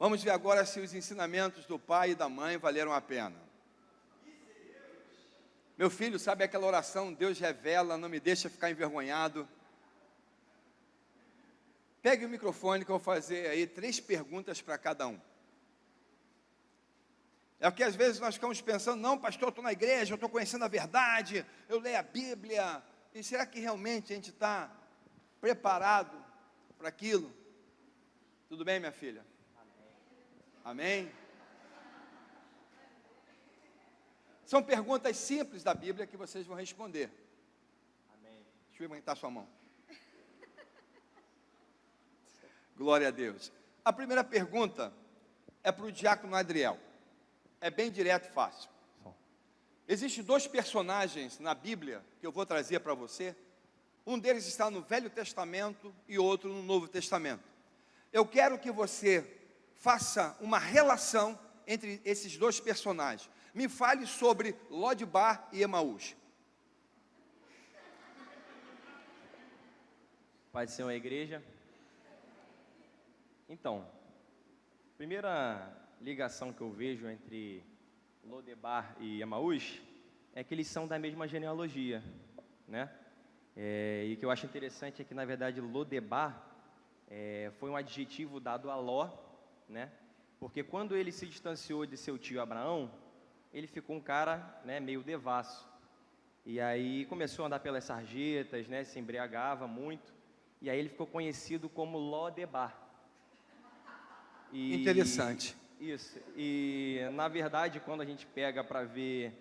Vamos ver agora se os ensinamentos do pai e da mãe valeram a pena. Meu filho, sabe aquela oração, Deus revela, não me deixa ficar envergonhado? Pegue o microfone que eu vou fazer aí 3 perguntas para cada um. É porque às vezes nós ficamos pensando, não, pastor, eu estou na igreja, eu estou conhecendo a verdade, eu leio a Bíblia, e será que realmente a gente está preparado para aquilo? Tudo bem, minha filha? Amém? São perguntas simples da Bíblia que vocês vão responder. Amém. Deixa eu levantar sua mão. Glória a Deus. A primeira pergunta é para o diácono Adriel. É bem direto e fácil. Existem 2 personagens na Bíblia que eu vou trazer para você. Um deles está no Velho Testamento e outro no Novo Testamento. Eu quero que você faça uma relação entre esses 2 personagens. Me fale sobre Lodibar e Emaús. Pai do Senhor, a igreja. Então, primeira ligação que eu vejo entre Lodebar e Emaús é que eles são da mesma genealogia, né? E o que eu acho interessante é que, na verdade, Lodebar foi um adjetivo dado a Ló, né? Porque quando ele se distanciou de seu tio Abraão, ele ficou um cara, né, meio devasso. E aí começou a andar pelas sarjetas, né, se embriagava muito. E aí ele ficou conhecido como Lodebar. Interessante. Isso. E, na verdade, quando a gente pega para ver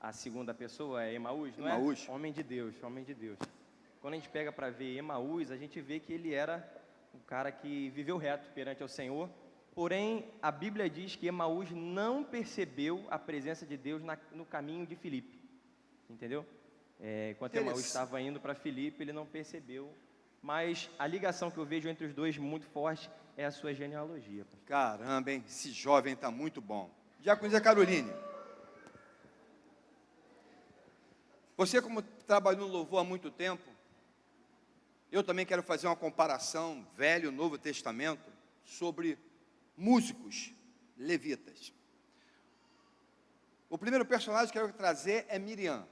a segunda pessoa, é Emaús, não Emaús. é? Homem de Deus, homem de Deus. Quando a gente pega para ver Emaús, a gente vê que ele era um cara que viveu reto perante ao Senhor. Porém, a Bíblia diz que Emaús não percebeu a presença de Deus no caminho de Filipe. Entendeu? Enquanto Emaús estava indo para Filipe, ele não percebeu. Mas a ligação que eu vejo entre os 2 muito forte é a sua genealogia. Caramba, hein? Esse jovem está muito bom. Diaconisa Caroline. Você, como trabalhou no louvor há muito tempo, eu também quero fazer uma comparação, Velho e Novo Testamento, sobre músicos levitas. O primeiro personagem que eu quero trazer é Miriam,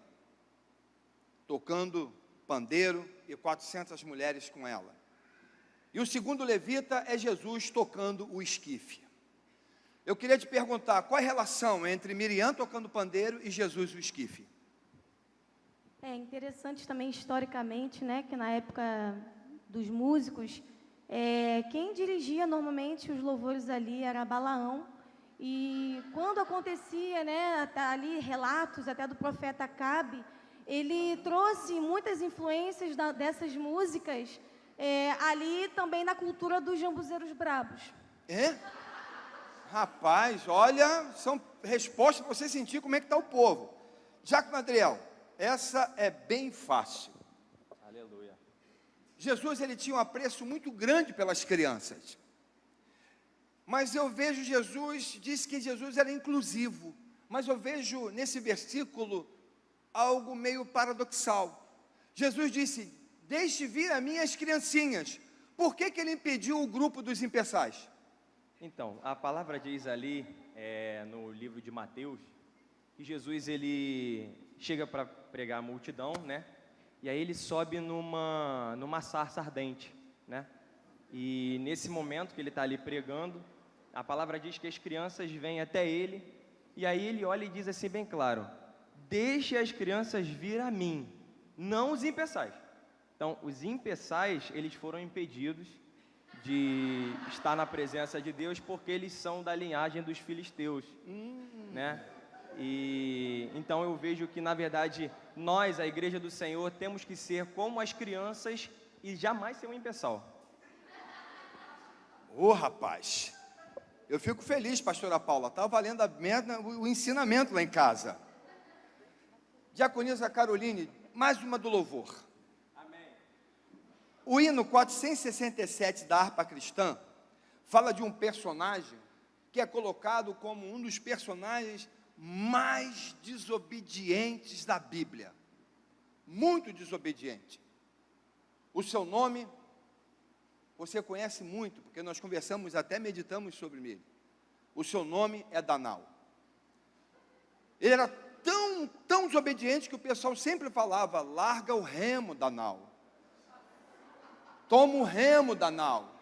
tocando pandeiro e 400 mulheres com ela. E o segundo levita é Jesus tocando o esquife. Eu queria te perguntar, qual é a relação entre Miriam tocando pandeiro e Jesus o esquife? É interessante também historicamente, né, que na época dos músicos, quem dirigia normalmente os louvores ali era Balaão, e quando acontecia, né, ali relatos até do profeta Acabe, ele trouxe muitas influências dessas músicas ali também na cultura dos jambuzeiros brabos. Rapaz, olha, são respostas para você sentir como é que está o povo. Diácono Adriel, essa é bem fácil. Aleluia. Jesus, ele tinha um apreço muito grande pelas crianças. Mas eu vejo diz que Jesus era inclusivo. Mas eu vejo nesse versículo algo meio paradoxal. Jesus disse, deixe vir a mim as criancinhas. Por que ele impediu o grupo dos impeçais? Então, a palavra diz ali, no livro de Mateus, que Jesus, ele chega para pregar a multidão, né? E aí ele sobe numa sarça ardente, né? E nesse momento que ele está ali pregando, a palavra diz que as crianças vêm até ele, e aí ele olha e diz assim bem claro, deixe as crianças vir a mim, não os impeçais. Então, os impeçais, eles foram impedidos de estar na presença de Deus, porque eles são da linhagem dos filisteus, né? E então eu vejo que, na verdade, nós, a igreja do Senhor, temos que ser como as crianças e jamais ser um impeçal. Rapaz, eu fico feliz, pastora Paula, está valendo o ensinamento lá em casa. Diaconisa Caroline, mais uma do louvor. Amém. O hino 467 da harpa cristã fala de um personagem que é colocado como um dos personagens mais desobedientes da Bíblia. Muito desobediente. O seu nome você conhece muito, porque nós conversamos, até meditamos sobre ele. O seu nome é Danal. Ele era tão desobediente que o pessoal sempre falava: larga o remo, Danal. Toma o remo, Danal.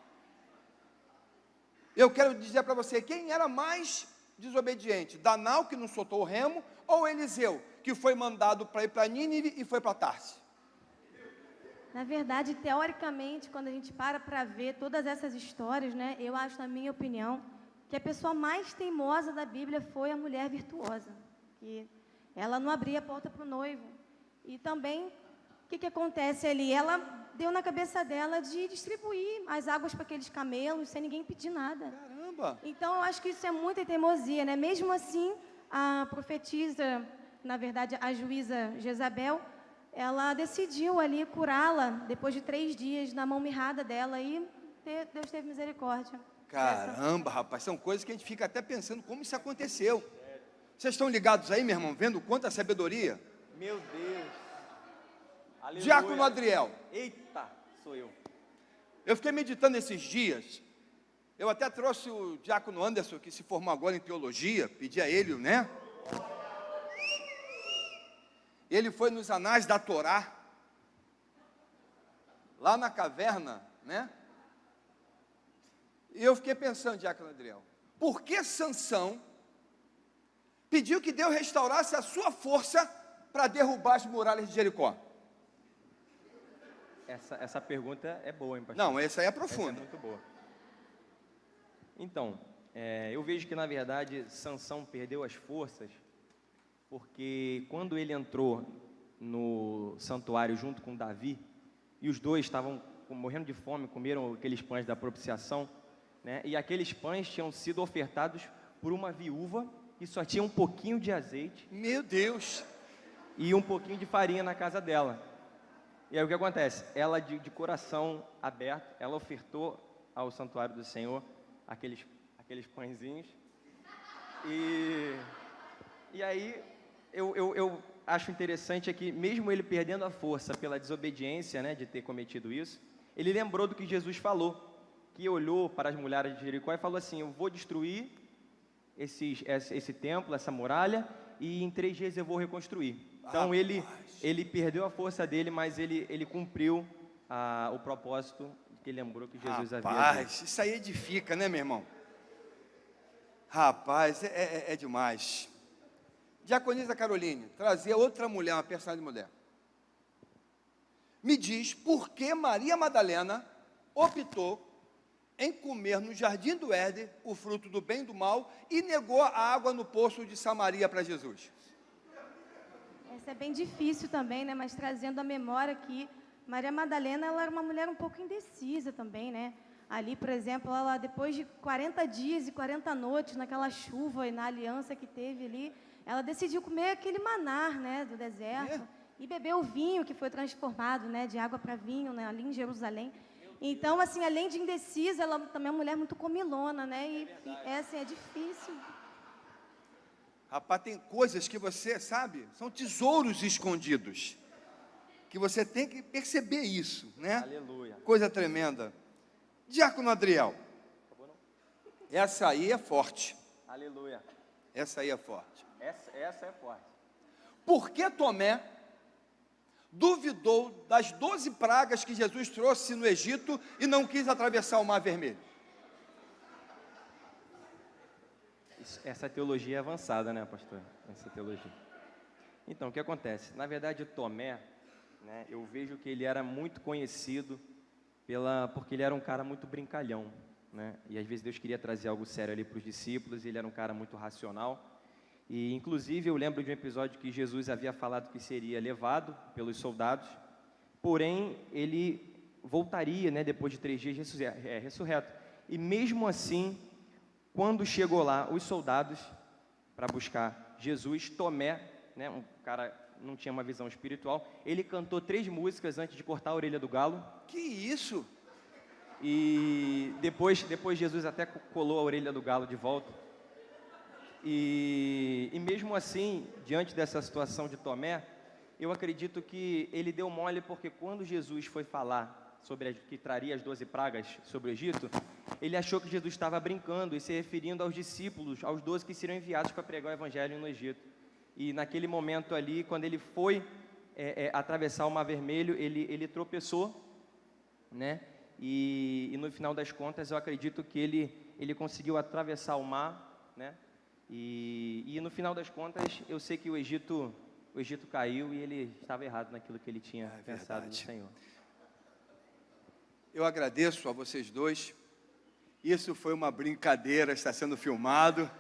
Eu quero dizer para você, quem era mais desobediente? Danal, que não soltou o remo, ou Eliseu, que foi mandado para ir para Nínive e foi para Tarse? Na verdade, teoricamente, quando a gente para ver todas essas histórias, né, eu acho, na minha opinião, que a pessoa mais teimosa da Bíblia foi a mulher virtuosa, que ela não abria a porta para o noivo. E também, o que acontece ali? Ela deu na cabeça dela de distribuir as águas para aqueles camelos, sem ninguém pedir nada. Caramba! Então, eu acho que isso é muita teimosia, né? Mesmo assim, a profetisa, na verdade, a juíza Jezabel, ela decidiu ali curá-la depois de 3 dias na mão mirrada dela e Deus teve misericórdia. Caramba, rapaz, são coisas que a gente fica até pensando como isso aconteceu. Vocês estão ligados aí, meu irmão, vendo quanta sabedoria? Meu Deus. Aleluia. Diácono Adriel. Eita, sou eu. Eu fiquei meditando esses dias. Eu até trouxe o diácono Anderson, que se formou agora em teologia, pedi a ele, né? Ele foi nos anais da Torá, lá na caverna, né? E eu fiquei pensando, diácono Adriel, por que Sansão pediu que Deus restaurasse a sua força para derrubar as muralhas de Jericó? Essa pergunta é boa, hein, pastor? Não, essa aí é Essa é profunda. muito boa. Então, eu vejo que, na verdade, Sansão perdeu as forças porque quando ele entrou no santuário junto com Davi, e os dois estavam morrendo de fome, comeram aqueles pães da propiciação, né? E aqueles pães tinham sido ofertados por uma viúva que só tinha um pouquinho de azeite Meu Deus! e um pouquinho de farinha na casa dela. E aí o que acontece? Ela, de coração aberto, ela ofertou ao santuário do Senhor aqueles pãezinhos. E aí eu acho interessante é que mesmo ele perdendo a força pela desobediência, né, de ter cometido isso, ele lembrou do que Jesus falou, que olhou para as muralhas de Jericó e falou assim: eu vou destruir esse templo, essa muralha, e em 3 dias eu vou reconstruir. Então ele perdeu a força dele, mas ele cumpriu o propósito que ele lembrou que Jesus havia dito. Rapaz, isso aí edifica, né, meu irmão? Rapaz, é demais. Diaconisa Caroline, trazer outra mulher, uma personagem mulher. Me diz por que Maria Madalena optou em comer no jardim do Éden o fruto do bem e do mal e negou a água no poço de Samaria para Jesus. Essa é bem difícil também, né? Mas trazendo a memória que Maria Madalena, ela era uma mulher um pouco indecisa também, né? Ali, por exemplo, ela depois de 40 dias e 40 noites naquela chuva e na aliança que teve ali, ela decidiu comer aquele maná, né, do deserto, e beber o vinho que foi transformado, né, de água para vinho, né, ali em Jerusalém. Então, assim, além de indecisa, ela também é uma mulher muito comilona, né? E assim, é difícil. Rapaz, tem coisas que você sabe, são tesouros escondidos, que você tem que perceber isso, né? Aleluia. Coisa tremenda. Diácono Adriel, essa aí é forte. Aleluia. Essa aí é forte. Essa é forte. Por que Tomé duvidou das 12 pragas que Jesus trouxe no Egito e não quis atravessar o Mar Vermelho? Essa teologia é avançada, né, pastor? Essa teologia. Então, o que acontece? Na verdade, Tomé, né, eu vejo que ele era muito conhecido porque ele era um cara muito brincalhão, né? E às vezes Deus queria trazer algo sério ali para os discípulos, e ele era um cara muito racional. E inclusive eu lembro de um episódio que Jesus havia falado que seria levado pelos soldados, porém ele voltaria, né, depois de 3 dias ressurreto. E mesmo assim, quando chegou lá os soldados para buscar Jesus, Tomé, né, um cara não tinha uma visão espiritual, ele cantou 3 músicas antes de cortar a orelha do galo. Que isso? E depois Jesus até colou a orelha do galo de volta. E mesmo assim, diante dessa situação de Tomé, eu acredito que ele deu mole, porque quando Jesus foi falar que traria as 12 pragas sobre o Egito, ele achou que Jesus estava brincando e se referindo aos discípulos, aos 12 que seriam enviados para pregar o evangelho no Egito. E naquele momento ali, quando ele foi atravessar o Mar Vermelho, ele tropeçou, né? E no final das contas, eu acredito que ele conseguiu atravessar o mar, né? E no final das contas, eu sei que o Egito caiu e ele estava errado naquilo que ele tinha pensado no Senhor. Eu agradeço a vocês dois. Isso foi uma brincadeira, está sendo filmado.